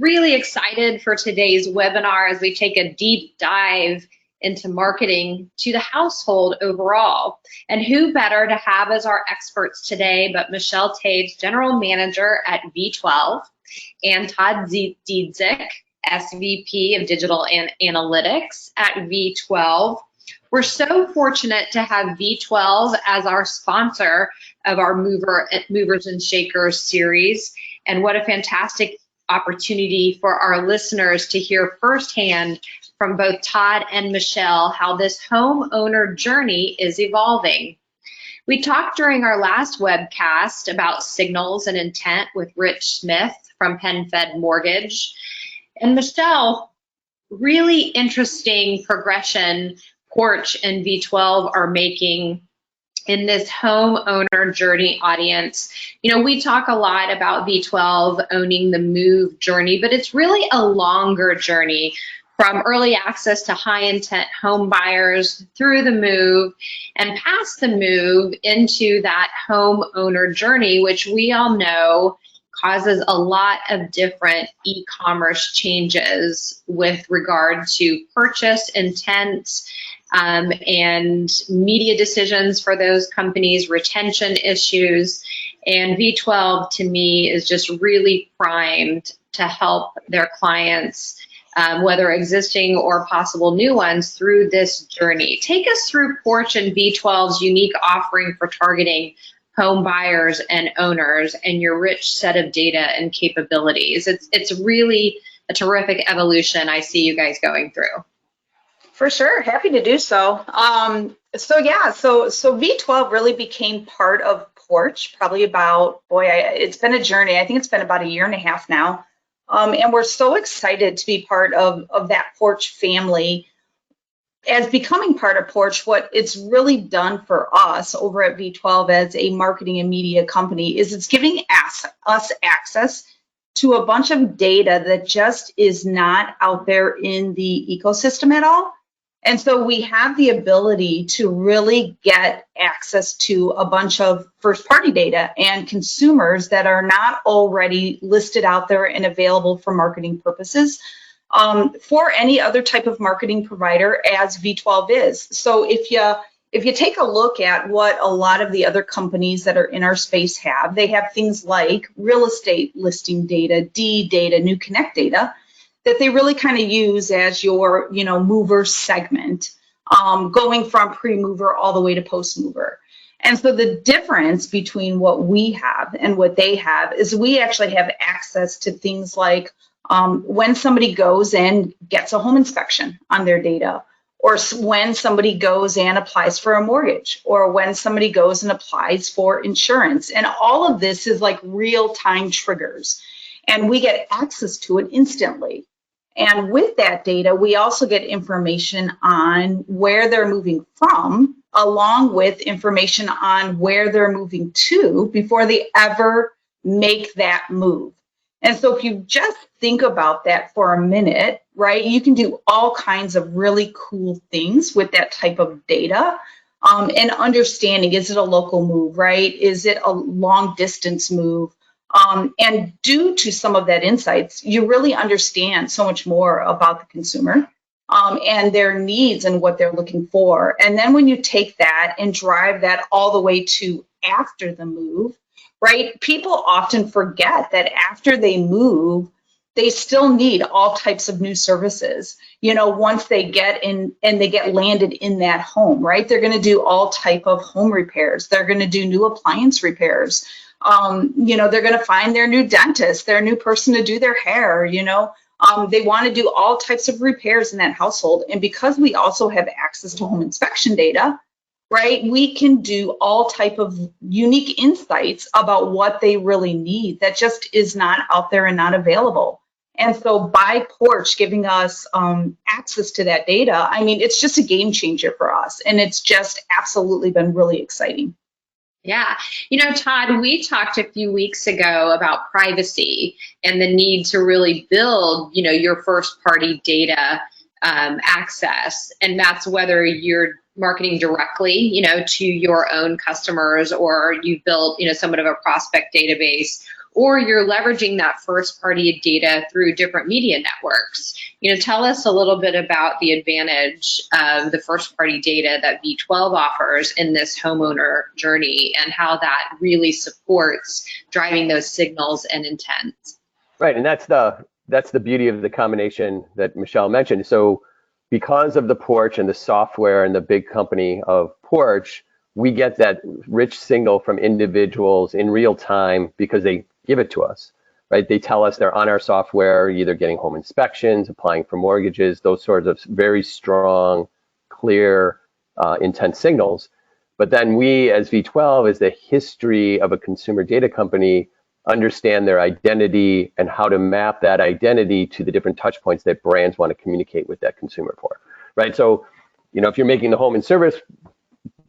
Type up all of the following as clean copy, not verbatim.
Really excited for today's webinar as we take a deep dive into marketing to the household overall. And who better to have as our experts today but Michelle Taves, General Manager at V12, and Todd Diedzik, SVP of Digital and Analytics at V12. We're so fortunate to have V12 as our sponsor of our Movers and Shakers series, and what a fantastic opportunity for our listeners to hear firsthand from both Todd and Michelle how this homeowner journey is evolving. We talked during our last webcast about signals and intent with Rich Smith from PenFed Mortgage. And Michelle, really interesting progression Porch and V12 are making in this homeowner journey audience. You know, we talk a lot about V12 owning the move journey, but it's really a longer journey from early access to high intent home buyers through the move and past the move into that homeowner journey, which we all know causes a lot of different e-commerce changes with regard to purchase intent, and media decisions for those companies, retention issues. And V12 to me is just really primed to help their clients, whether existing or possible new ones, through this journey. Take us through Porch and V12's unique offering for targeting home buyers and owners and your rich set of data and capabilities. It's really a terrific evolution I see you guys going through. For sure, happy to do so. So V12 really became part of Porch probably about, it's been a journey. I think it's been about 1.5 years now. And we're so excited to be part of that Porch family. As becoming part of Porch, what it's really done for us over at V12 as a marketing and media company is it's giving us access to a bunch of data that just is not out there in the ecosystem at all. And so we have the ability to really get access to a bunch of first-party data and consumers that are not already listed out there and available for marketing purposes for any other type of marketing provider as V12 is. So if you take a look at what a lot of the other companies that are in our space have, they have things like real estate listing data, deed data, new connect data, that they really kind of use as your, mover segment, going from pre-mover all the way to post-mover. And so the difference between what we have and what they have is we actually have access to things like when somebody goes and gets a home inspection on their data, or when somebody goes and applies for a mortgage, or when somebody goes and applies for insurance. And all of this is like real-time triggers, and we get access to it instantly. And with that data, we also get information on where they're moving from, along with information on where they're moving to before they ever make that move. And so if you just think about that for a minute, right, you can do all kinds of really cool things with that type of data. And understanding, is it a local move, right? Is it a long distance move? And due to some of that insights, you really understand so much more about the consumer and their needs and what they're looking for. And then when you take that and drive that all the way to after the move, right, people often forget that after they move, they still need all types of new services. Once they get in and they get landed in that home, right, they're going to do all type of home repairs. They're going to do new appliance repairs. They're going to find their new dentist, their new person to do their hair, they want to do all types of repairs in that household. And because we also have access to home inspection data, right, we can do all type of unique insights about what they really need that just is not out there and not available. And so by Porch giving us access to that data, it's just a game changer for us. And it's just absolutely been really exciting. Yeah. Todd, we talked a few weeks ago about privacy and the need to really build, your first party data access. And that's whether you're marketing directly, to your own customers, or you've built, somewhat of a prospect database, or you're leveraging that first party data through different media networks. Tell us a little bit about the advantage of the first party data that V12 offers in this homeowner journey and how that really supports driving those signals and intent. Right, and that's the beauty of the combination that Michelle mentioned. So because of the Porch and the software and the big company of Porch, we get that rich signal from individuals in real time because they give it to us, right? They tell us they're on our software, either getting home inspections, applying for mortgages, those sorts of very strong, clear, intense signals. But then we, as V12, as the history of a consumer data company, understand their identity and how to map that identity to the different touch points that brands want to communicate with that consumer for, right? So, if you're making the home and service,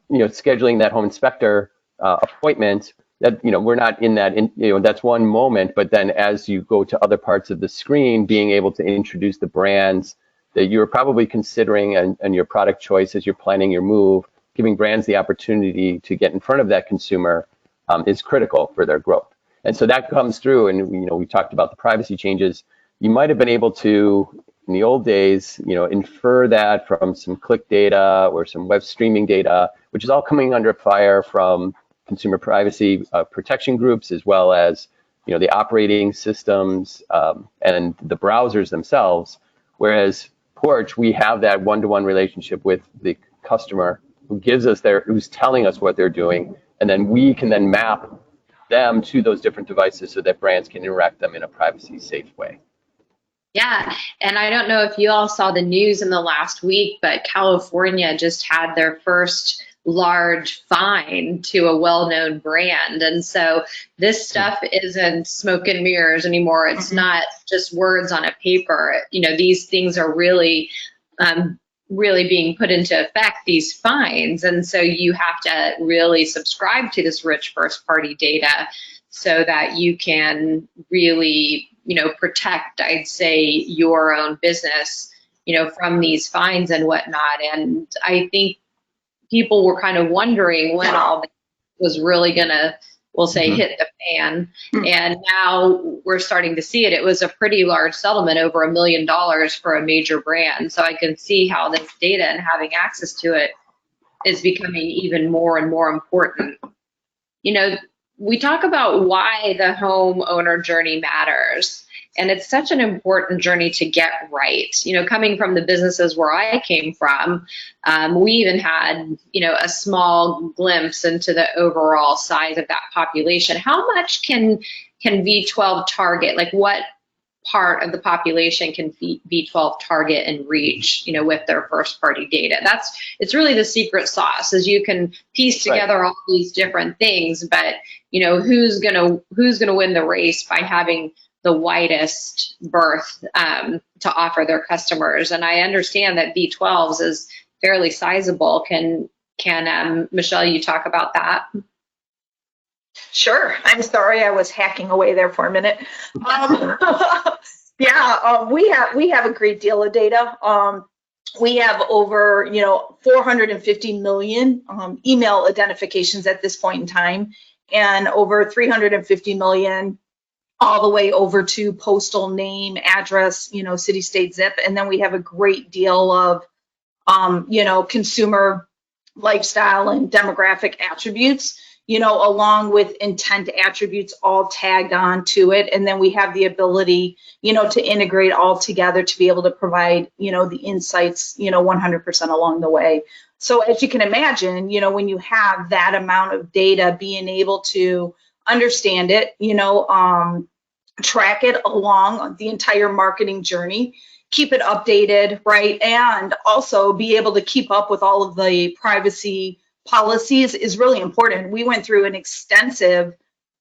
scheduling that home inspector appointment, that, we're not in that, that's one moment, but then as you go to other parts of the screen, being able to introduce the brands that you're probably considering and your product choice as you're planning your move, giving brands the opportunity to get in front of that consumer is critical for their growth. And so that comes through, and we talked about the privacy changes. You might have been able to, in the old days, infer that from some click data or some web streaming data, which is all coming under fire from consumer privacy protection groups, as well as the operating systems and the browsers themselves. Whereas Porch, we have that one-to-one relationship with the customer who gives us who's telling us what they're doing, and then we can then map them to those different devices so that brands can interact them in a privacy safe way. Yeah, and I don't know if you all saw the news in the last week, but California just had their first large fine to a well-known brand. And so this stuff isn't smoke and mirrors anymore. It's not just words on a paper. These things are really being put into effect, these fines. And so you have to really subscribe to this rich first party data so that you can really, protect, I'd say, your own business, from these fines and whatnot. And I think people were kind of wondering when all this was really gonna, we'll say, hit the fan. And now we're starting to see it. It was a pretty large settlement, over $1 million for a major brand. So I can see how this data and having access to it is becoming even more and more important. We talk about why the homeowner journey matters. And it's such an important journey to get right. Coming from the businesses where I came from, we even had, a small glimpse into the overall size of that population. How much can V12 target? Like, what part of the population can V12 target and reach, with their first party data? It's really the secret sauce, is you can piece together all these different things, but who's gonna win the race by having the widest berth to offer their customers. And I understand that V12's is fairly sizable. Can Michelle, you talk about that? Sure. I'm sorry, I was hacking away there for a minute. We have a great deal of data. We have over 450 million email identifications at this point in time, and over 350 million all the way over to postal name, address, city, state, zip. And then we have a great deal of, consumer lifestyle and demographic attributes, along with intent attributes all tagged on to it. And then we have the ability, to integrate all together to be able to provide, the insights, 100% along the way. So as you can imagine, when you have that amount of data, being able to understand it, track it along the entire marketing journey, keep it updated, right? And also be able to keep up with all of the privacy policies is really important. We went through an extensive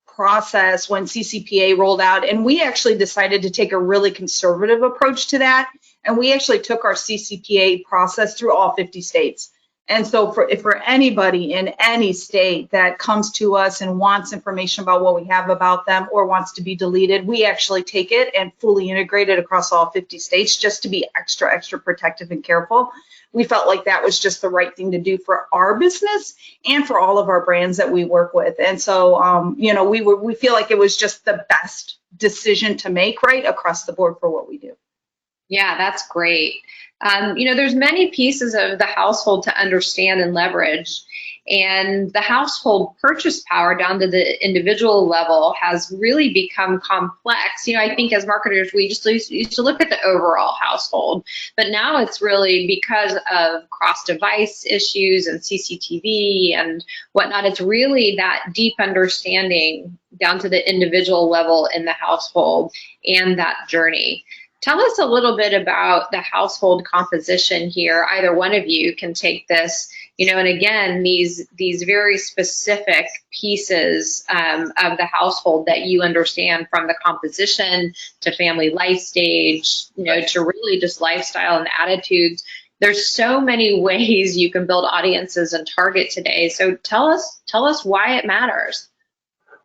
process when CCPA rolled out, and we actually decided to take a really conservative approach to that. And we actually took our CCPA process through all 50 states. And so for anybody in any state that comes to us and wants information about what we have about them or wants to be deleted, we actually take it and fully integrate it across all 50 states just to be extra protective and careful. We felt like that was just the right thing to do for our business and for all of our brands that we work with. And so, we feel like it was just the best decision to make, right, across the board for what we do. Yeah, that's great. There's many pieces of the household to understand and leverage, and the household purchase power down to the individual level has really become complex. I think as marketers, we just used to look at the overall household, but now it's really because of cross-device issues and CCTV and whatnot. It's really that deep understanding down to the individual level in the household and that journey. Tell us a little bit about the household composition here. Either one of you can take this, and again, these very specific pieces of the household that you understand, from the composition to family life stage, to really just lifestyle and attitudes. There's so many ways you can build audiences and target today. So tell us why it matters.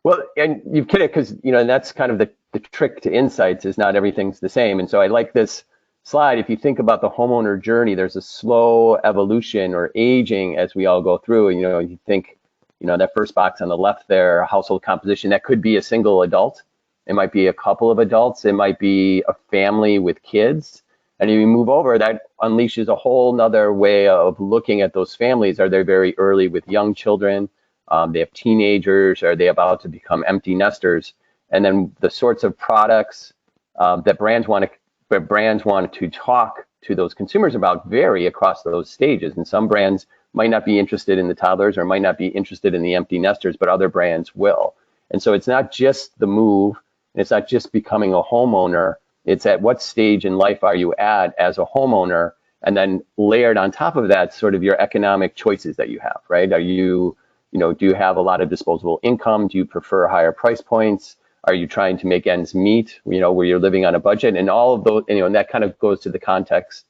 Well, and you've kidded, because, and that's kind of the trick to insights, is not everything's the same. And so I like this slide. If you think about the homeowner journey, there's a slow evolution or aging as we all go through. And, you think, that first box on the left there, household composition, that could be a single adult. It might be a couple of adults. It might be a family with kids. And if you move over, that unleashes a whole nother way of looking at those families. Are they very early with young children? They have teenagers? Are they about to become empty nesters? And then the sorts of products that brands want to talk to those consumers about vary across those stages. And some brands might not be interested in the toddlers or might not be interested in the empty nesters, but other brands will. And so it's not just the move, and it's not just becoming a homeowner. It's at what stage in life are you at as a homeowner, and then layered on top of that, sort of your economic choices that you have, right? Are you, do you have a lot of disposable income? Do you prefer higher price points? Are you trying to make ends meet, where you're living on a budget? And all of those, and that kind of goes to the context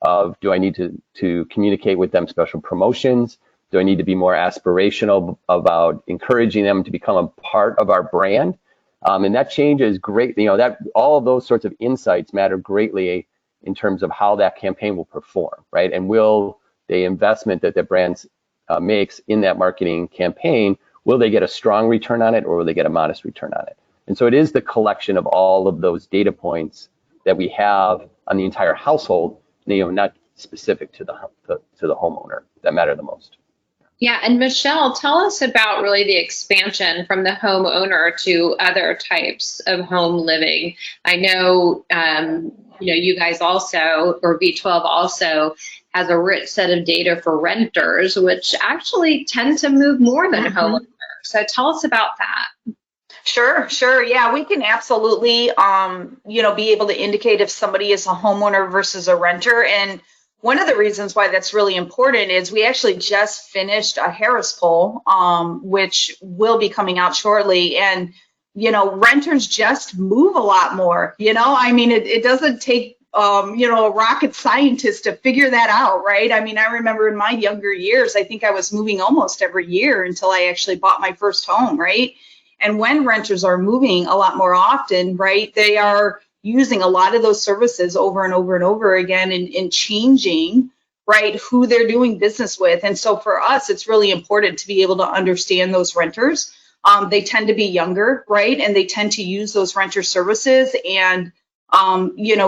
of, do I need to communicate with them special promotions? Do I need to be more aspirational about encouraging them to become a part of our brand? And that changes great, that all of those sorts of insights matter greatly in terms of how that campaign will perform, right? And will the investment that the brand makes in that marketing campaign, will they get a strong return on it, or will they get a modest return on it? And so it is the collection of all of those data points that we have on the entire household, not specific to the homeowner, that matter the most. Yeah, and Michelle, tell us about really the expansion from the homeowner to other types of home living. I know, you guys also, or V12 also, has a rich set of data for renters, which actually tend to move more than homeowners. So tell us about that. Sure. Yeah, we can absolutely, be able to indicate if somebody is a homeowner versus a renter. And one of the reasons why that's really important is we actually just finished a Harris poll, which will be coming out shortly. And, renters just move a lot more. It doesn't take, a rocket scientist to figure that out, right? I remember in my younger years, I think I was moving almost every year until I actually bought my first home, right? And when renters are moving a lot more often, right, they are using a lot of those services over and over and over again and changing, right, who they're doing business with. And so for us, it's really important to be able to understand those renters. They tend to be younger, right, and they tend to use those renter services and,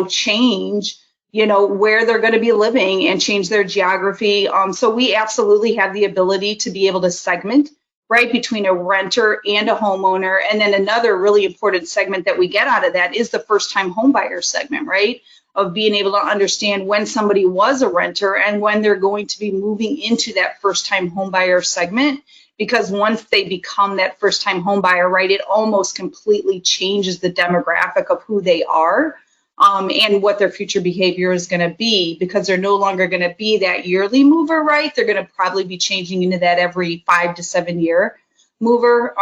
change, where they're going to be living and change their geography. So we absolutely have the ability to be able to segment, right, between a renter and a homeowner. And then another really important segment that we get out of that is the first-time homebuyer segment, right, of being able to understand when somebody was a renter and when they're going to be moving into that first-time homebuyer segment. Because once they become that first-time homebuyer, right, it almost completely changes the demographic of who they are and what their future behavior is going to be, because they're no longer going to be that yearly mover, right? They're going to probably be changing into that every 5 to 7 year mover.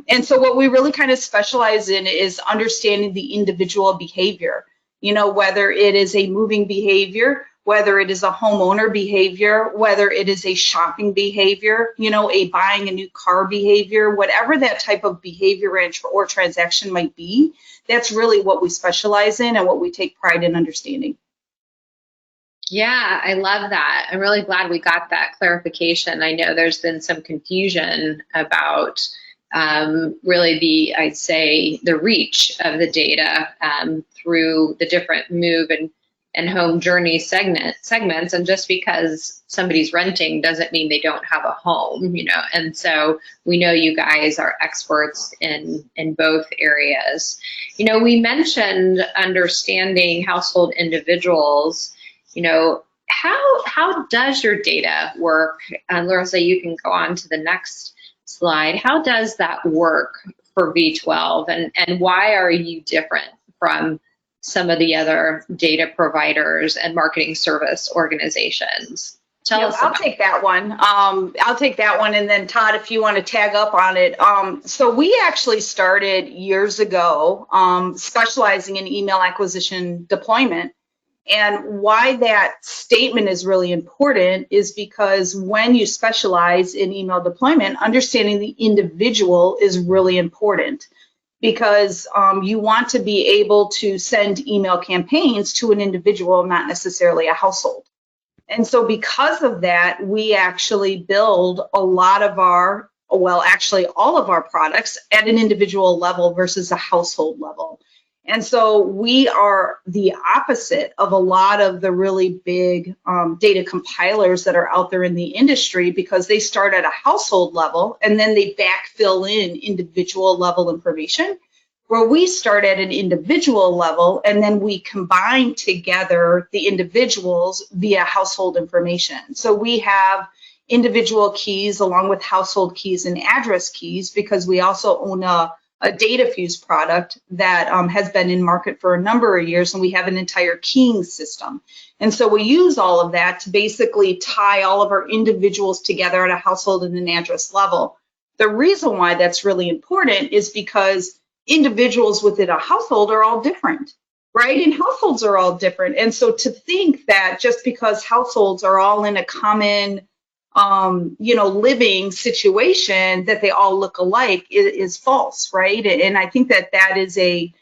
And so what we really kind of specialize in is understanding the individual behavior. whether it is a moving behavior, whether it is a homeowner behavior, whether it is a shopping behavior, a buying a new car behavior, whatever that type of behavior or transaction might be, that's really what we specialize in and what we take pride in understanding. Yeah, I love that. I'm really glad we got that clarification. I know there's been some confusion about really I'd say the reach of the data through the different move and home journey segments. And just because somebody's renting doesn't mean they don't have a home, and so we know you guys are experts in both areas. We mentioned understanding household individuals. How does your data work? Larissa, you can go on to the next slide. How does that work for V12, and why are you different from some of the other data providers and marketing service organizations? Tell us. I'll take that one. I'll take that one, and then Todd, if you want to tag up on it. So we actually started years ago specializing in email acquisition deployment. And why that statement is really important is because when you specialize in email deployment, understanding the individual is really important, because you want to be able to send email campaigns to an individual, not necessarily a household. And so because of that, we actually build a lot of actually all of our products at an individual level versus a household level. And so we are the opposite of a lot of the really big data compilers that are out there in the industry, because they start at a household level and then they backfill in individual level information, where we start at an individual level and then we combine together the individuals via household information. So we have individual keys along with household keys and address keys, because we also own a data fuse product that has been in market for a number of years, and we have an entire keying system. And so we use all of that to basically tie all of our individuals together at a household and an address level. The reason why that's really important is because individuals within a household are all different, right? And households are all different. And so to think that just because households are all in a common living situation, that they all look alike is false, right? And I think that is a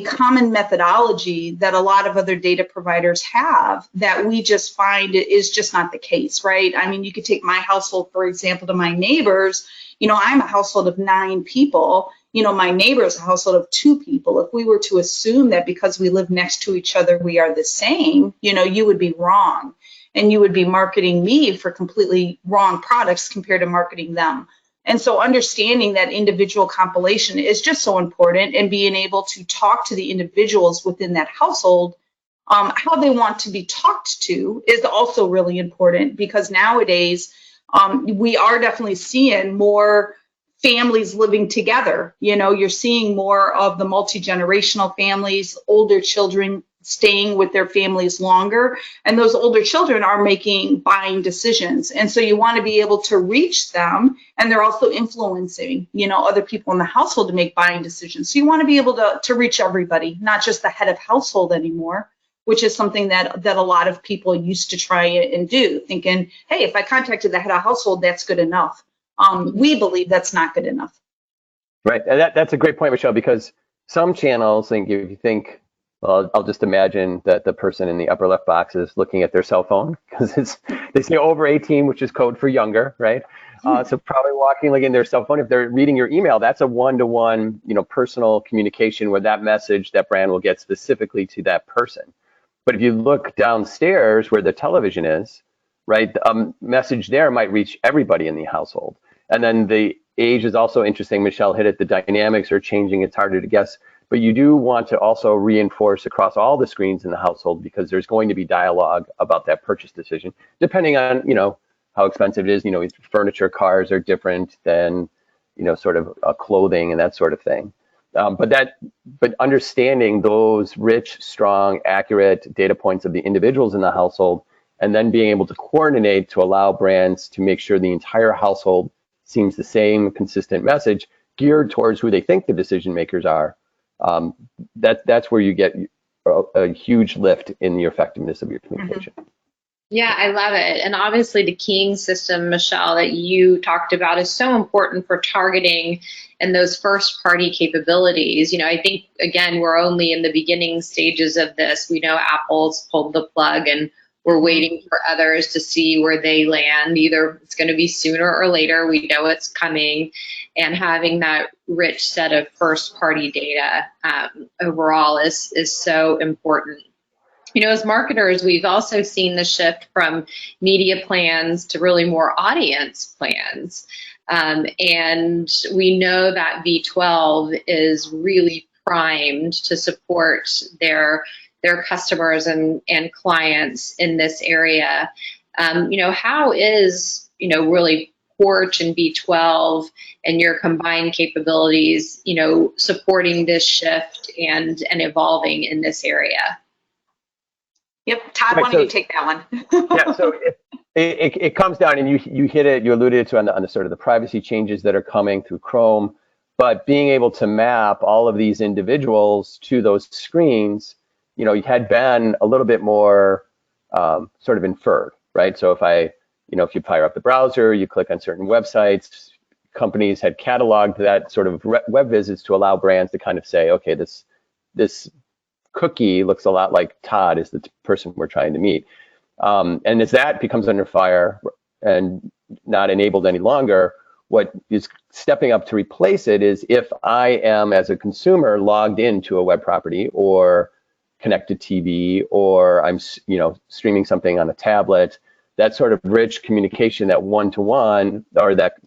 common methodology that a lot of other data providers have that we just find is just not the case, right? I mean, you could take my household, for example, to my neighbors. I'm a household of 9 people. My neighbor is a household of 2 people. If we were to assume that because we live next to each other, we are the same, you would be wrong. And you would be marketing me for completely wrong products compared to marketing them. And so understanding that individual compilation is just so important, and being able to talk to the individuals within that household, how they want to be talked to is also really important, because nowadays we are definitely seeing more families living together. You're seeing more of the multi-generational families, older children staying with their families longer, and those older children are making buying decisions. And so you want to be able to reach them, and they're also influencing, other people in the household to make buying decisions. So you want to be able to reach everybody, not just the head of household anymore, which is something that a lot of people used to try and do, thinking, hey, if I contacted the head of household, that's good enough. We believe that's not good enough. Right, and that's a great point, Michelle, because some channels, if you think, well, I'll just imagine that the person in the upper left box is looking at their cell phone, because they say over 18, which is code for younger, right? So probably walking in their cell phone. If they're reading your email, that's a one-to-one, personal communication where that message, that brand will get specifically to that person. But if you look downstairs where the television is, right, a message there might reach everybody in the household. And then the age is also interesting. Michelle hit it. The dynamics are changing. It's harder to guess. But you do want to also reinforce across all the screens in the household, because there's going to be dialogue about that purchase decision, depending on, how expensive it is. Furniture, cars are different than, sort of clothing and that sort of thing. But understanding those rich, strong, accurate data points of the individuals in the household, and then being able to coordinate to allow brands to make sure the entire household seems the same consistent message geared towards who they think the decision makers are. That's where you get a huge lift in the effectiveness of your communication. Yeah, I love it. And obviously the keying system, Michelle, that you talked about is so important for targeting and those first party capabilities. You know, I think, again, we're only in the beginning stages of this. We know Apple's pulled the plug and we're waiting for others to see where they land. Either it's going to be sooner or later. We know it's coming. And having that rich set of first party data overall is so important. You know, as marketers, we've also seen the shift from media plans to really more audience plans. And we know that V12 is really primed to support their customers and clients in this area. You know, how is, you know, really Porch and V12 and your combined capabilities, you know, supporting this shift and evolving in this area? Yep, Todd, why don't you take that one? Yeah, so it comes down, and you hit it, you alluded to on the sort of the privacy changes that are coming through Chrome, but being able to map all of these individuals to those screens, you know, had been a little bit more sort of inferred, right? So if you fire up the browser, you click on certain websites, companies had cataloged that sort of web visits to allow brands to kind of say, okay, this cookie looks a lot like Todd is the person we're trying to meet. And as that becomes under fire and not enabled any longer, what is stepping up to replace it is if I am, as a consumer, logged into a web property or connected TV, or I'm, you know, streaming something on a tablet, that sort of rich communication, that one-to-one, or that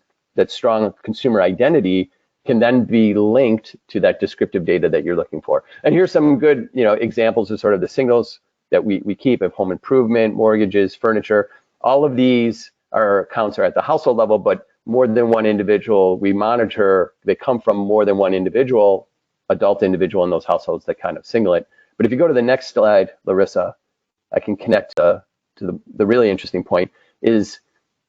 strong consumer identity can then be linked to that descriptive data that you're looking for. And here's some good, you know, examples of sort of the signals that we keep of home improvement, mortgages, furniture. All of these accounts are at the household level, but more than one individual we monitor, they come from more than one individual, adult individual in those households that kind of signal it. But if you go to the next slide, Larissa, I can connect to the really interesting point is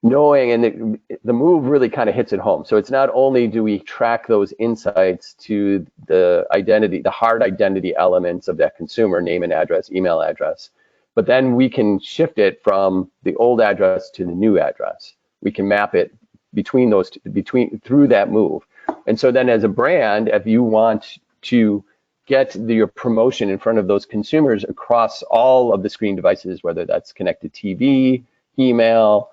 knowing, and the move really kind of hits it home. So it's not only do we track those insights to the identity, the hard identity elements of that consumer, name and address, email address, but then we can shift it from the old address to the new address. We can map it between those, through that move. And so then as a brand, if you want to get your promotion in front of those consumers across all of the screen devices, whether that's connected TV, email,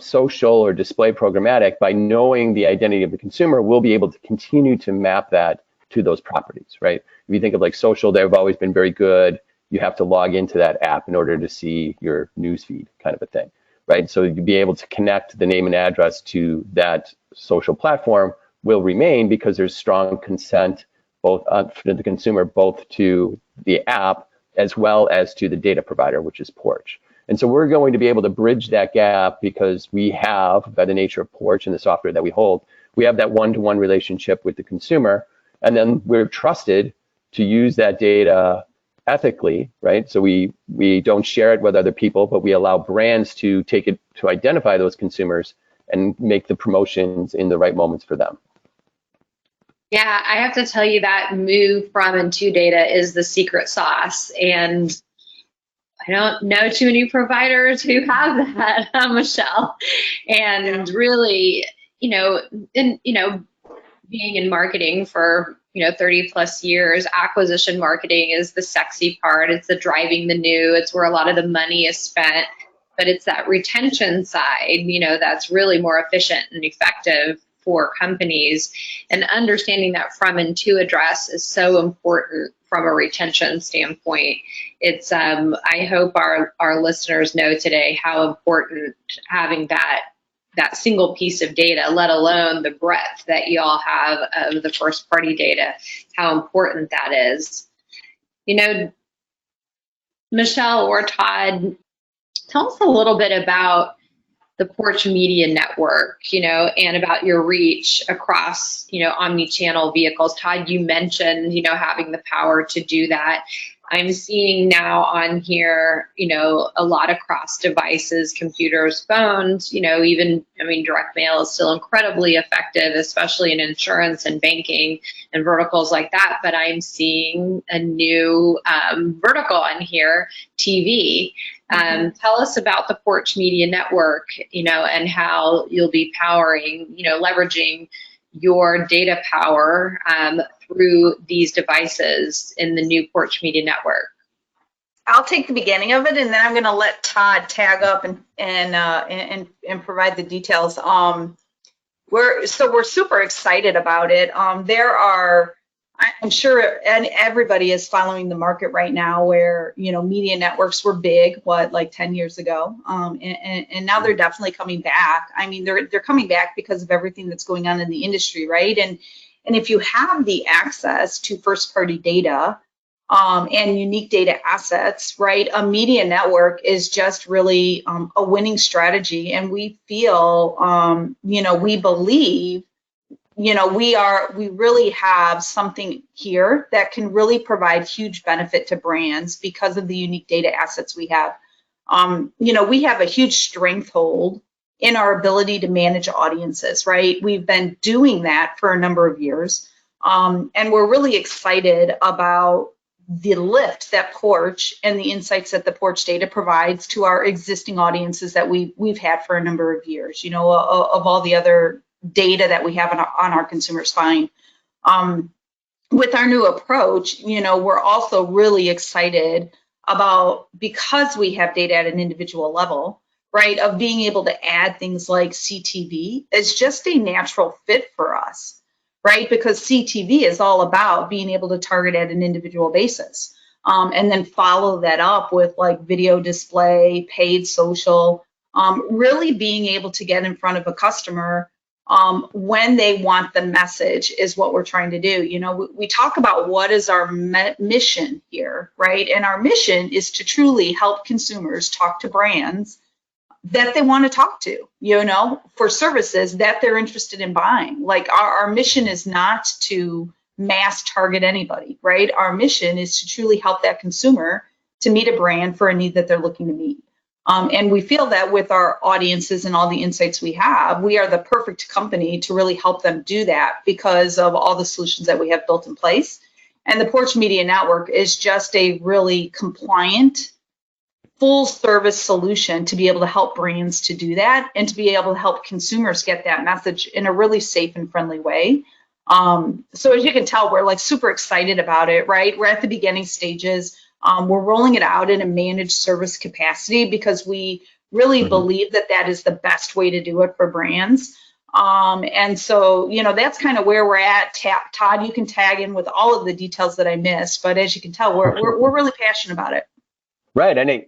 social, or display programmatic, by knowing the identity of the consumer, we'll be able to continue to map that to those properties, right? If you think of like social, they've always been very good. You have to log into that app in order to see your newsfeed, kind of a thing, right? So you'd be able to connect the name and address to that social platform will remain because there's strong consent both for the consumer, both to the app as well as to the data provider, which is Porch. And so we're going to be able to bridge that gap because we have, by the nature of Porch and the software that we hold, we have that one-to-one relationship with the consumer, and then we're trusted to use that data ethically, right? So we don't share it with other people, but we allow brands to take it to identify those consumers and make the promotions in the right moments for them. Yeah, I have to tell you that move from and to data is the secret sauce. And I don't know too many providers who have that, Michelle. And really, being in marketing for, 30 plus years, acquisition marketing is the sexy part. It's the driving the new, it's where a lot of the money is spent, but it's that retention side, that's really more efficient and effective for companies. And understanding that from and to address is so important from a retention standpoint. It's I hope our listeners know today how important having that single piece of data, let alone the breadth that you all have of the first party data, how important that is. Michelle or Todd, tell us a little bit about the Porch Media Network, and about your reach across, omni-channel vehicles. Todd, you mentioned, having the power to do that. I'm seeing now on here, a lot across devices, computers, phones, even, direct mail is still incredibly effective, especially in insurance and banking and verticals like that. But I'm seeing a new vertical on here, TV. Tell us about the Porch Media Network, and how you'll be powering, leveraging your data power through these devices in the new Porch Media Network. I'll take the beginning of it, and then I'm going to let Todd tag up and provide the details. We're super excited about it. I'm sure, and everybody is following the market right now, where media networks were big, like 10 years ago, and now they're definitely coming back. I mean, they're coming back because of everything that's going on in the industry, right? And if you have the access to first-party data and unique data assets, right, a media network is just really a winning strategy. And we feel, we believe, we really have something here that can really provide huge benefit to brands because of the unique data assets we have. We have a huge stranglehold in our ability to manage audiences, right? We've been doing that for a number of years. And we're really excited about the lift that Porch and the insights that the Porch data provides to our existing audiences that we've had for a number of years, of all the other data that we have on our consumers buying. With our new approach, we're also really excited about, because we have data at an individual level, right, of being able to add things like CTV is just a natural fit for us, right? Because CTV is all about being able to target at an individual basis, and then follow that up with like video display, paid social, really being able to get in front of a customer when they want the message is what we're trying to do. We talk about what is our mission here, right? And our mission is to truly help consumers talk to brands that they want to talk to, for services that they're interested in buying. Like our mission is not to mass target anybody, right? Our mission is to truly help that consumer to meet a brand for a need that they're looking to meet. And we feel that with our audiences and all the insights we have, we are the perfect company to really help them do that because of all the solutions that we have built in place. And the Porch Media Network is just a really compliant, full service solution to be able to help brands to do that and to be able to help consumers get that message in a really safe and friendly way. So as you can tell, we're like super excited about it, right? We're at the beginning stages. We're rolling it out in a managed service capacity because we really believe that that is the best way to do it for brands. And so, that's kind of where we're at. Todd, you can tag in with all of the details that I missed, but as you can tell, we're really passionate about it. Right. And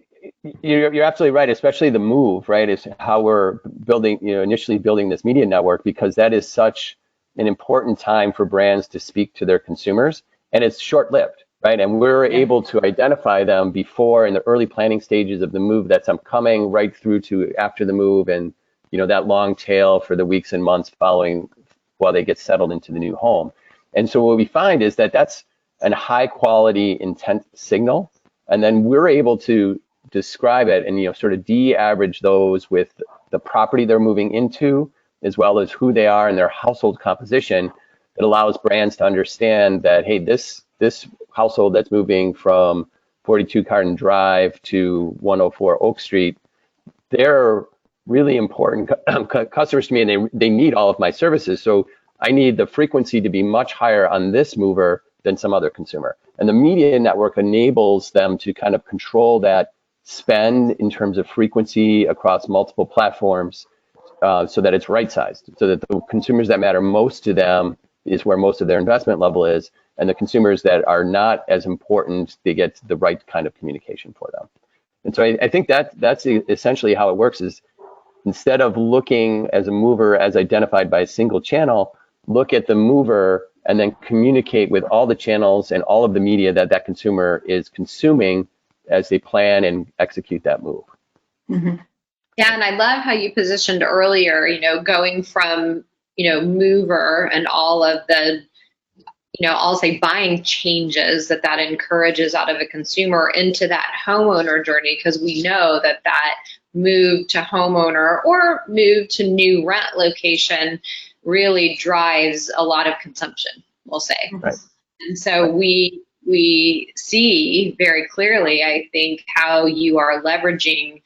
you're absolutely right, especially the move, right, is how we're building, initially building this media network, because that is such an important time for brands to speak to their consumers, and it's short-lived, right? And we're able to identify them before in the early planning stages of the move that's coming, right through to after the move, and that long tail for the weeks and months following while they get settled into the new home. And so what we find is that that's a high quality intent signal, and then we're able to describe it and sort of de-average those with the property they're moving into, as well as who they are and their household composition. It allows brands to understand that, hey, this household that's moving from 42 Carden Drive to 104 Oak Street, they're really important customers to me, and they need all of my services. So I need the frequency to be much higher on this mover than some other consumer. And the media network enables them to kind of control that spend in terms of frequency across multiple platforms, so that it's right-sized, so that the consumers that matter most to them is where most of their investment level is, and the consumers that are not as important, they get the right kind of communication for them. And so I think that's essentially how it works, is instead of looking as a mover as identified by a single channel, look at the mover and then communicate with all the channels and all of the media that consumer is consuming as they plan and execute that move. Mm-hmm. Yeah, and I love how you positioned earlier, going from, mover and all of the I'll say buying changes that encourages out of a consumer into that homeowner journey, because we know that move to homeowner or move to new rent location really drives a lot of consumption, we'll say. Right. And so we see very clearly, I think, how you are leveraging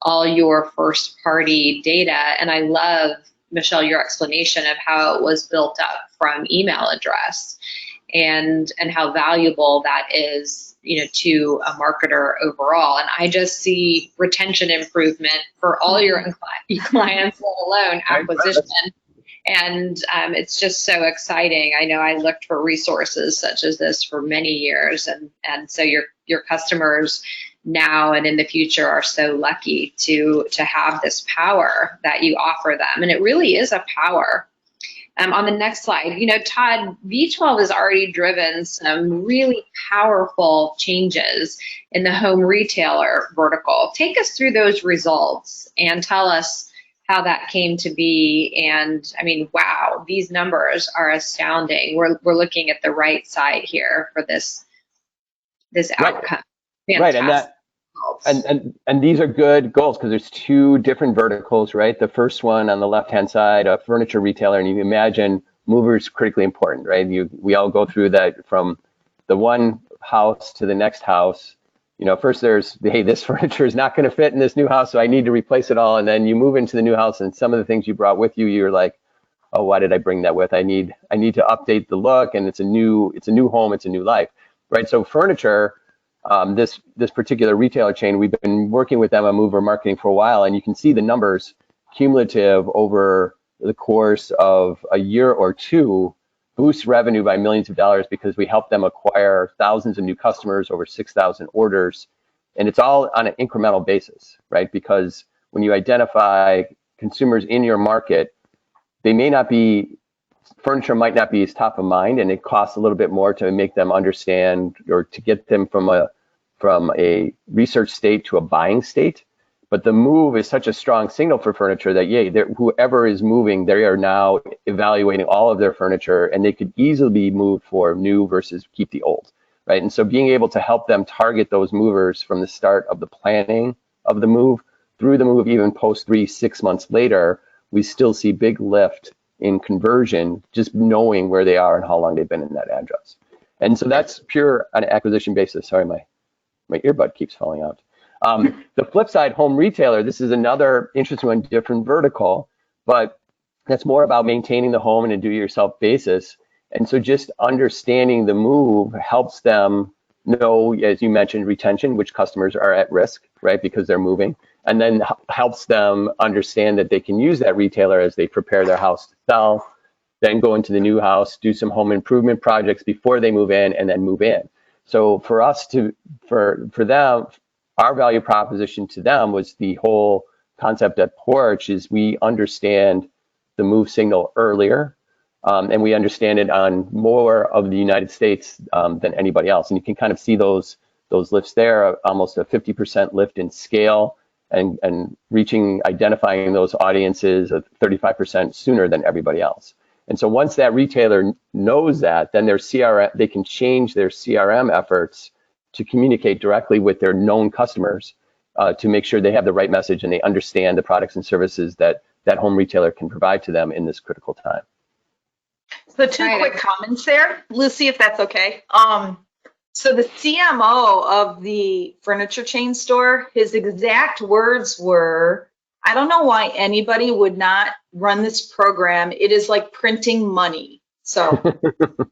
all your first party data. And I love, Michelle, your explanation of how it was built up from email address and how valuable that is, to a marketer overall. And I just see retention improvement for all your clients, let alone acquisition. And it's just so exciting. I know I looked for resources such as this for many years, and so your customers now and in the future are so lucky to have this power that you offer them, and it really is a power. On the next slide, Todd, V12 has already driven some really powerful changes in the home retailer vertical. Take us through those results and tell us how that came to be. And I mean, wow, these numbers are astounding. We're looking at the right side here for this outcome. Right, and these are good goals because there's two different verticals, right? The first one on the left-hand side, a furniture retailer, and you imagine movers critically important, right? We all go through that from the one house to the next house. First there's, hey, this furniture is not going to fit in this new house, so I need to replace it all. And then you move into the new house, and some of the things you brought with you, you're like, oh, why did I bring that with? I need to update the look, and it's a new home, it's a new life, right? So furniture. This particular retailer chain, we've been working with them on mover marketing for a while, and you can see the numbers cumulative over the course of a year or two boost revenue by millions of dollars because we help them acquire thousands of new customers, over 6,000 orders, and it's all on an incremental basis, right? Because when you identify consumers in your market, furniture might not be as top of mind, and it costs a little bit more to make them understand or to get them from a research state to a buying state. But the move is such a strong signal for furniture that, whoever is moving, they are now evaluating all of their furniture, and they could easily be moved for new versus keep the old, right? And so being able to help them target those movers from the start of the planning of the move through the move, even post 3-6 months later, we still see big lift in conversion, just knowing where they are and how long they've been in that address. And so that's pure on an acquisition basis. Sorry, my earbud keeps falling out. The flip side, home retailer, this is another interesting one, different vertical, but that's more about maintaining the home on a do-it-yourself basis. And so just understanding the move helps them know, as you mentioned, retention, which customers are at risk, right, because they're moving, and then helps them understand that they can use that retailer as they prepare their house to sell, then go into the new house, do some home improvement projects before they move in, and then move in. So for us for them, our value proposition to them was the whole concept at Porch is we understand the move signal earlier, and we understand it on more of the United States than anybody else. And you can kind of see those lifts there, almost a 50% lift in scale, and identifying those audiences at 35% sooner than everybody else. And so once that retailer knows that, then they can change their CRM efforts to communicate directly with their known customers to make sure they have the right message and they understand the products and services that home retailer can provide to them in this critical time. So two quick comments there, Lucy, if that's okay. So the CMO of the furniture chain store, his exact words were, I don't know why anybody would not run this program. It is like printing money. So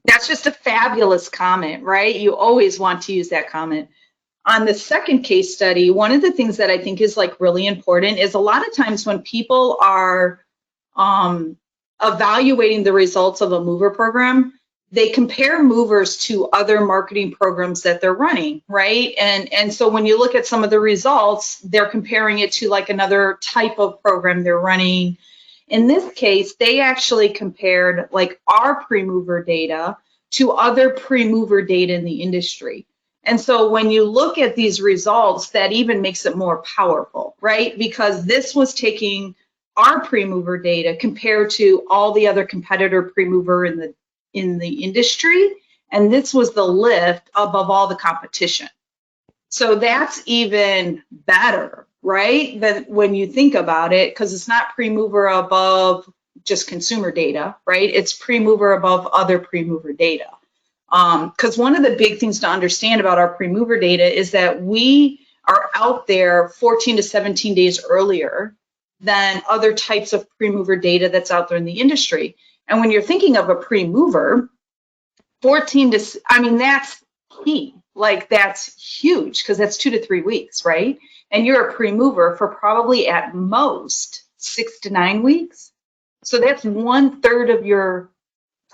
that's just a fabulous comment, right? You always want to use that comment. On the second case study, one of the things that I think is like really important is a lot of times when people are evaluating the results of a mover program, they compare movers to other marketing programs that they're running, right? And so when you look at some of the results, they're comparing it to like another type of program they're running. In this case, they actually compared like our pre-mover data to other pre-mover data in the industry. And so when you look at these results, that even makes it more powerful, right? Because this was taking our pre-mover data compared to all the other competitor pre-mover in the in the industry, and this was the lift above all the competition. So that's even better, right? Than when you think about it, because it's not pre-mover above just consumer data, right? It's pre-mover above other pre-mover data. Because one of the big things to understand about our pre-mover data is that we are out there 14 to 17 days earlier than other types of pre-mover data that's out there in the industry. And when you're thinking of a pre-mover, 14 to, I mean, that's key. Like, that's huge, because that's 2 to 3 weeks, right? And you're a pre-mover for probably at most 6 to 9 weeks. So that's 1/3 of your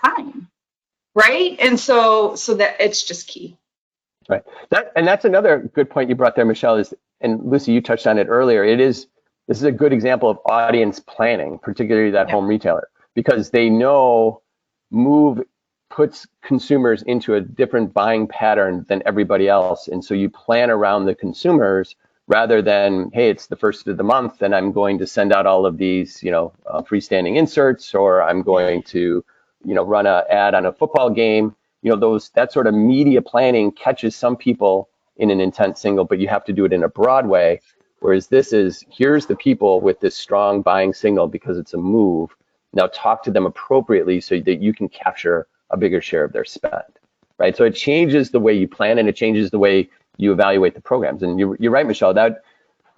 time, right? And so that it's just key. Right. That's another good point you brought there, Michelle, and Lucy, you touched on it earlier. This is a good example of audience planning, particularly that home retailer, because they know move puts consumers into a different buying pattern than everybody else. And so you plan around the consumers rather than, hey, it's the first of the month and I'm going to send out all of these, freestanding inserts, or I'm going to, run an ad on a football game. That sort of media planning catches some people in an intent single, but you have to do it in a broad way. Whereas here's the people with this strong buying signal because it's a move. Now talk to them appropriately so that you can capture a bigger share of their spend, right? So it changes the way you plan, and it changes the way you evaluate the programs. And you're right, Michelle,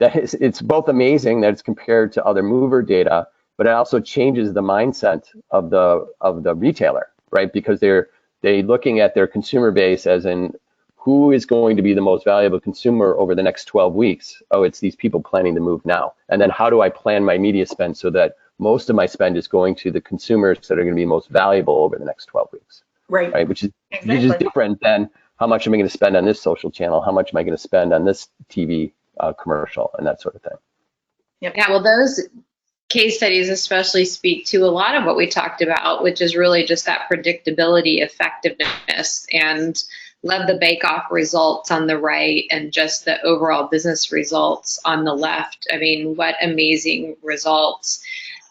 it's both amazing that it's compared to other mover data, but it also changes the mindset of the retailer, right? Because they're looking at their consumer base as in who is going to be the most valuable consumer over the next 12 weeks. Oh, it's these people planning to move now. And then how do I plan my media spend so that most of my spend is going to the consumers that are going to be most valuable over the next 12 weeks, right? Which is different than how much am I going to spend on this social channel? How much am I going to spend on this TV commercial and that sort of thing? Yeah, well, those case studies especially speak to a lot of what we talked about, which is really just that predictability, effectiveness, and love the bake-off results on the right and just the overall business results on the left. I mean, what amazing results.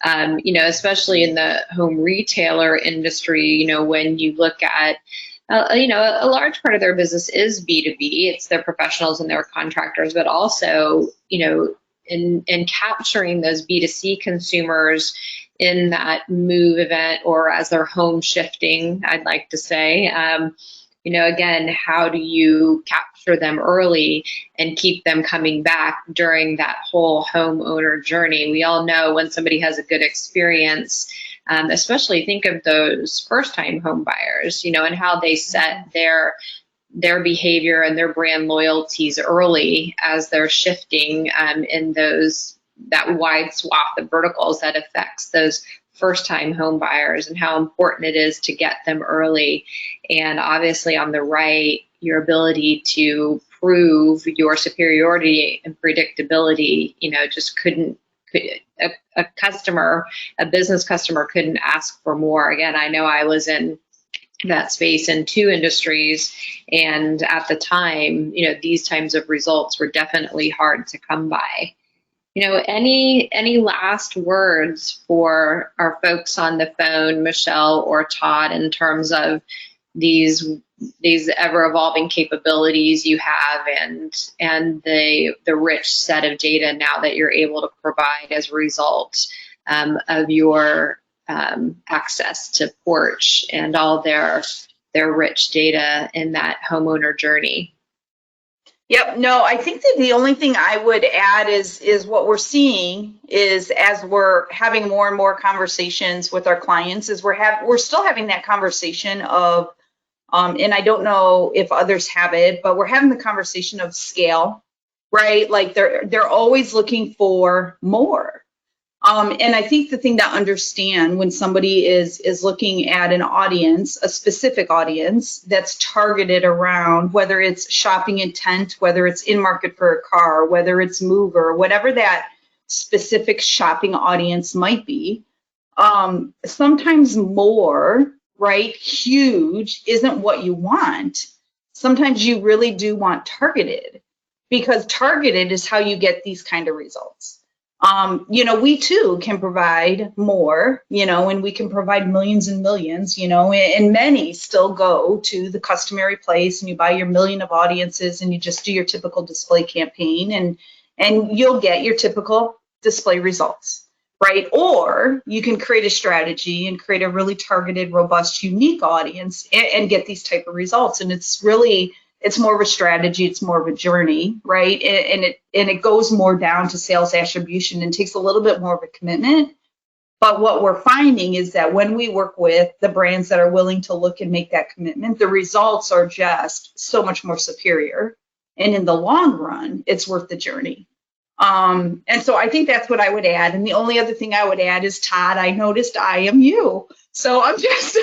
Especially in the home retailer industry, when you look at, a large part of their business is B2B. It's their professionals and their contractors, but also, in capturing those B2C consumers in that move event or as they're home shifting, I'd like to say, again, how do you capture them early and keep them coming back during that whole homeowner journey? We all know when somebody has a good experience, especially think of those first-time home buyers, and how they set their behavior and their brand loyalties early as they're shifting in that wide swath of verticals that affects those first-time home buyers, and how important it is to get them early. And obviously on the right, your ability to prove your superiority and predictability, just a business customer couldn't ask for more. Again, I know I was in that space in 2 industries, and at the time, these types of results were definitely hard to come by. Any last words for our folks on the phone, Michelle or Todd, in terms of these ever-evolving capabilities you have and the rich set of data now that you're able to provide as a result of your access to Porch and all their rich data in that homeowner journey? Yep. No, I think that the only thing I would add is what we're seeing is, as we're having more and more conversations with our clients, is we're still having that conversation of, and I don't know if others have it, but we're having the conversation of scale, right? Like they're always looking for more. And I think the thing to understand when somebody is looking at an audience, a specific audience that's targeted around, whether it's shopping intent, whether it's in market for a car, whether it's mover, whatever that specific shopping audience might be, sometimes more, right, huge isn't what you want. Sometimes you really do want targeted, because targeted is how you get these kind of results. We too can provide more, and we can provide millions and millions, and many still go to the customary place and you buy your million of audiences and you just do your typical display campaign and you'll get your typical display results, right? Or you can create a strategy and create a really targeted, robust, unique audience and get these type of results. And it's more of a strategy, it's more of a journey, right? And it goes more down to sales attribution and takes a little bit more of a commitment. But what we're finding is that when we work with the brands that are willing to look and make that commitment, the results are just so much more superior. And in the long run, it's worth the journey. And so I think that's what I would add. And the only other thing I would add is, Todd, I noticed I am you. So I'm just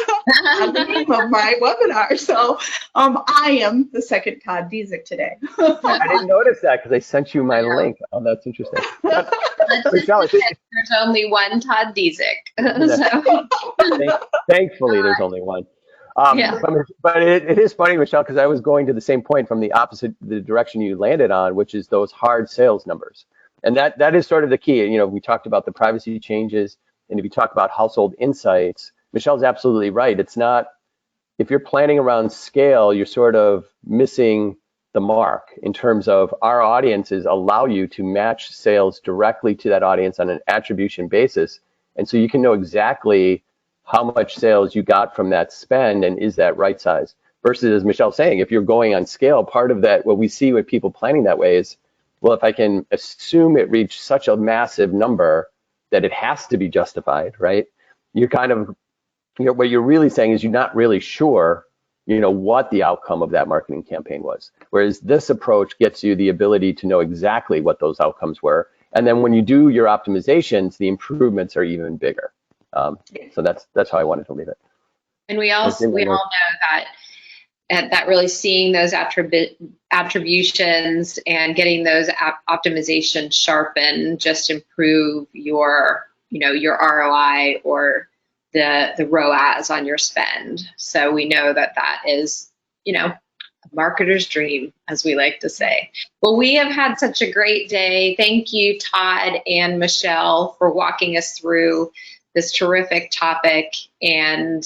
on the name of my webinar. So I am the second Todd Diezik today. I didn't notice that because I sent you my link. Oh, that's interesting. Michelle, There's only one Todd Diezik. So. Thankfully, there's only one. Yeah. But it is funny, Michelle, because I was going to the same point from the opposite, the direction you landed on, which is those hard sales numbers. And that is sort of the key. We talked about the privacy changes, and if you talk about household insights, Michelle's absolutely right. It's not, if you're planning around scale, you're sort of missing the mark in terms of our audiences allow you to match sales directly to that audience on an attribution basis. And so you can know exactly how much sales you got from that spend and is that right size. Versus, as Michelle's saying, if you're going on scale, part of that, what we see with people planning that way is, well, if I can assume it reached such a massive number that it has to be justified, right? You're kind of, what you're really saying is you're not really sure, what the outcome of that marketing campaign was. Whereas this approach gets you the ability to know exactly what those outcomes were. And then when you do your optimizations, the improvements are even bigger. So that's how I wanted to leave it. And we all know that really seeing those attributions and getting those optimizations sharpened just improve your ROI or the ROAS on your spend. So we know that is, a marketer's dream, as we like to say. Well, we have had such a great day. Thank you, Todd and Michelle, for walking us through this terrific topic. And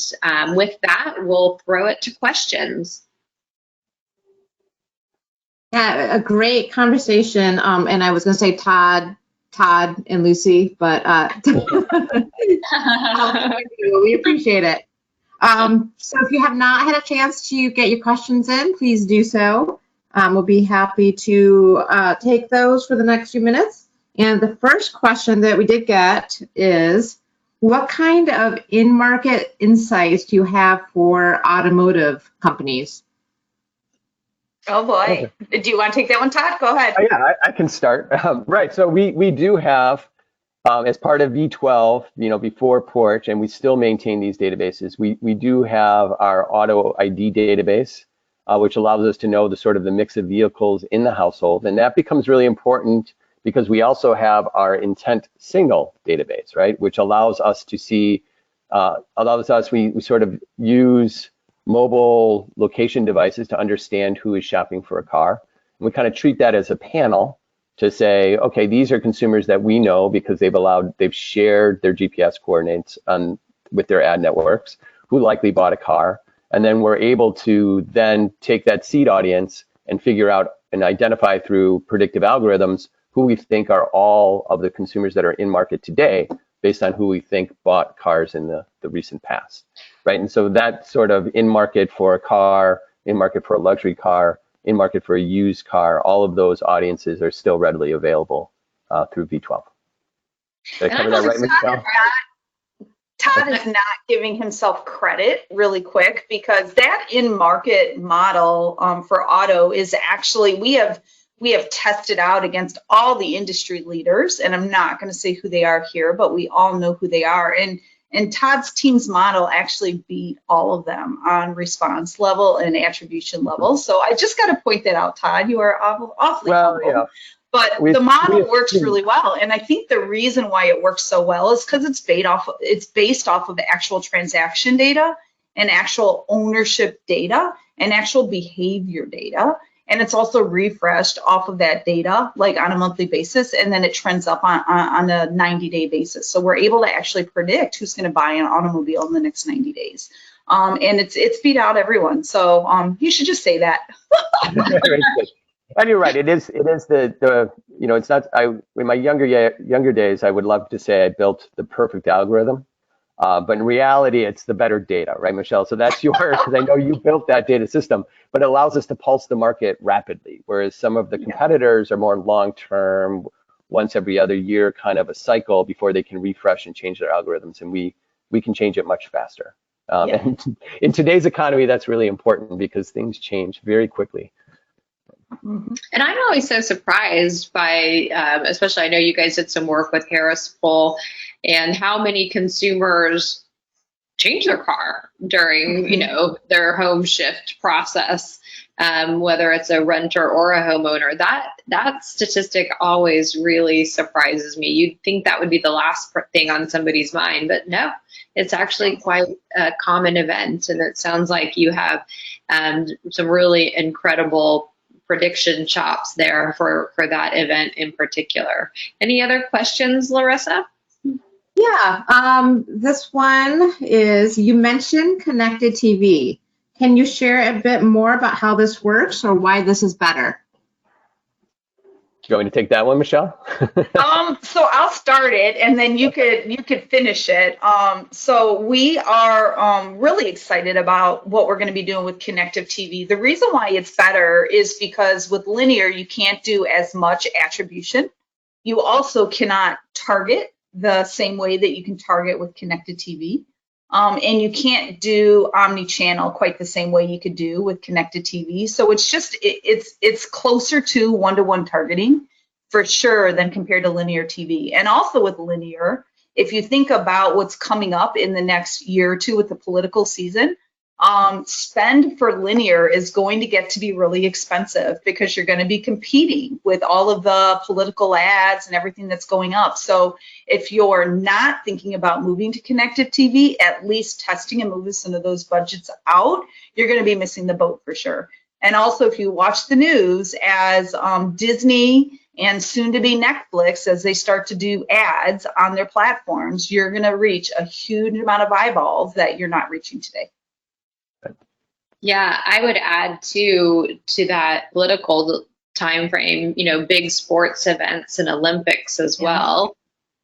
with that, we'll throw it to questions. Yeah, a great conversation. And I was going to say Todd and Lucy, but we appreciate it. So if you have not had a chance to get your questions in, please do so. We'll be happy to take those for the next few minutes. And the first question that we did get is, what kind of in-market insights do you have for automotive companies? Oh boy. Okay. Do you want to take that one, Todd? Go ahead. Yeah, I can start. Right. So we do have, as part of V12, before Porch, and we still maintain these databases, we do have our auto ID database, which allows us to know the mix of vehicles in the household. And that becomes really important because we also have our intent signal database, right? Which allows us to see, we sort of use mobile location devices to understand who is shopping for a car. And we kind of treat that as a panel to say, okay, these are consumers that we know because they've shared their GPS coordinates with their ad networks who likely bought a car. And then we're able to then take that seed audience and figure out and identify through predictive algorithms who we think are all of the consumers that are in market today based on who we think bought cars in the recent past, right? And so that sort of in market for a car, in market for a luxury car, in market for a used car, all of those audiences are still readily available through V12. Did I cover that right, Michelle? Todd is not giving himself credit really quick because that in-market model for auto is actually, we have tested out against all the industry leaders, and I'm not going to say who they are here, but we all know who they are. And Todd's team's model actually beat all of them on response level and attribution level. So I just got to point that out, Todd. You are awfully humble. Yeah. But the model works really well. And I think the reason why it works so well is because it's based off of actual transaction data and actual ownership data and actual behavior data. And it's also refreshed off of that data, like on a monthly basis, and then it trends up on a 90-day basis. So we're able to actually predict who's going to buy an automobile in the next 90 days. And it's beat out everyone. So you should just say that. And you're right. It is the it's not. In my younger days, I would love to say I built the perfect algorithm. But in reality, it's the better data, right, Michelle? So that's yours, because I know you built that data system, but it allows us to pulse the market rapidly, whereas some of the competitors are more long-term, once every other year kind of a cycle before they can refresh and change their algorithms, and we can change it much faster. And in today's economy, that's really important because things change very quickly. And I'm always so surprised by, especially I know you guys did some work with Harris Poll, and how many consumers change their car during, their home shift process, whether it's a renter or a homeowner. That statistic always really surprises me. You'd think that would be the last thing on somebody's mind, but no, it's actually quite a common event. And it sounds like you have some really incredible prediction chops there for that event in particular. Any other questions, Larissa? Yeah, this one is, you mentioned connected TV. Can you share a bit more about how this works or why this is better? Do you want me to take that one, Michelle? So I'll start it, and then you could finish it. So we are really excited about what we're going to be doing with connected TV. The reason why it's better is because with linear, you can't do as much attribution. You also cannot target the same way that you can target with connected TV. And you can't do omni-channel quite the same way you could do with connected TV. So it's just, it's closer to one-to-one targeting for sure than compared to linear TV. And also with linear, if you think about what's coming up in the next year or two with the political season, spend for linear is going to get to be really expensive because you're going to be competing with all of the political ads and everything that's going up. So if you're not thinking about moving to connected TV, at least testing and moving some of those budgets out, you're going to be missing the boat for sure. And also, if you watch the news, as Disney and soon to be Netflix, as they start to do ads on their platforms, you're going to reach a huge amount of eyeballs that you're not reaching today. Yeah, I would add to that political time frame, big sports events and Olympics as well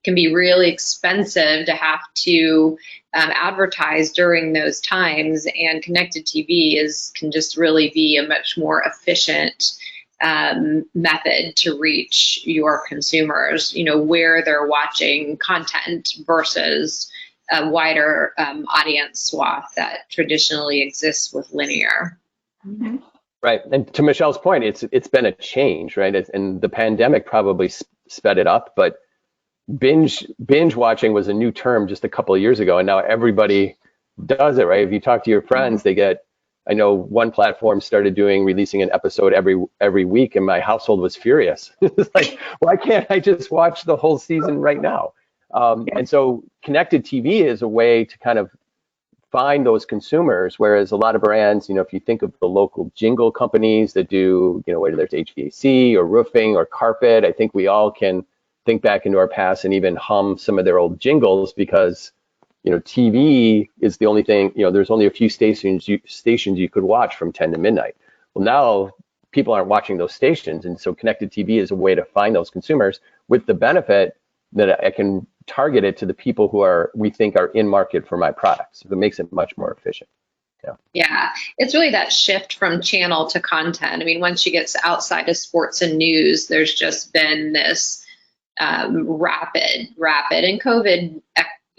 can be really expensive to have to advertise during those times, and connected TV can just really be a much more efficient method to reach your consumers, where they're watching content versus a wider audience swath that traditionally exists with linear. Mm-hmm. Right, and to Michelle's point, it's been a change, right? And the pandemic probably sped it up, but binge watching was a new term just a couple of years ago, and now everybody does it, right? If you talk to your friends, I know one platform started releasing an episode every week, and my household was furious. It's like, why can't I just watch the whole season right now? And so connected TV is a way to kind of find those consumers, whereas a lot of brands, if you think of the local jingle companies that do, whether it's HVAC or roofing or carpet, I think we all can think back into our past and even hum some of their old jingles because, TV is the only thing, there's only a few stations you could watch from 10 to midnight. Well, now people aren't watching those stations. And so connected TV is a way to find those consumers with the benefit that I can target it to the people who we think are in market for my products. So it makes it much more efficient. Yeah, it's really that shift from channel to content. I mean, once you get outside of sports and news, there's just been this rapid, and COVID,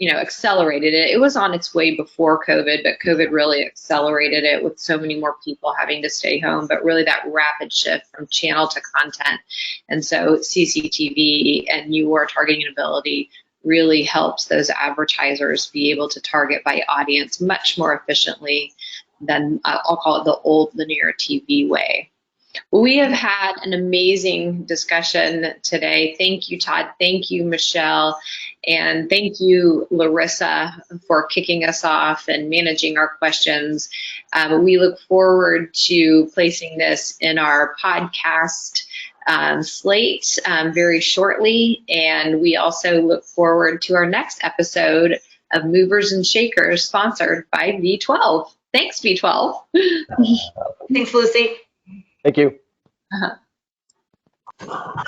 accelerated it. It was on its way before COVID, but COVID really accelerated it with so many more people having to stay home, but really that rapid shift from channel to content. And so CCTV and your targeting ability really helps those advertisers be able to target by audience much more efficiently than I'll call it the old linear TV way. We have had an amazing discussion today. Thank you, Todd. Thank you, Michelle. And thank you, Larissa, for kicking us off and managing our questions. We look forward to placing this in our podcast slate very shortly. And we also look forward to our next episode of Movers and Shakers, sponsored by V12. Thanks, V12. Thanks, Lucy. Thank you. Uh-huh.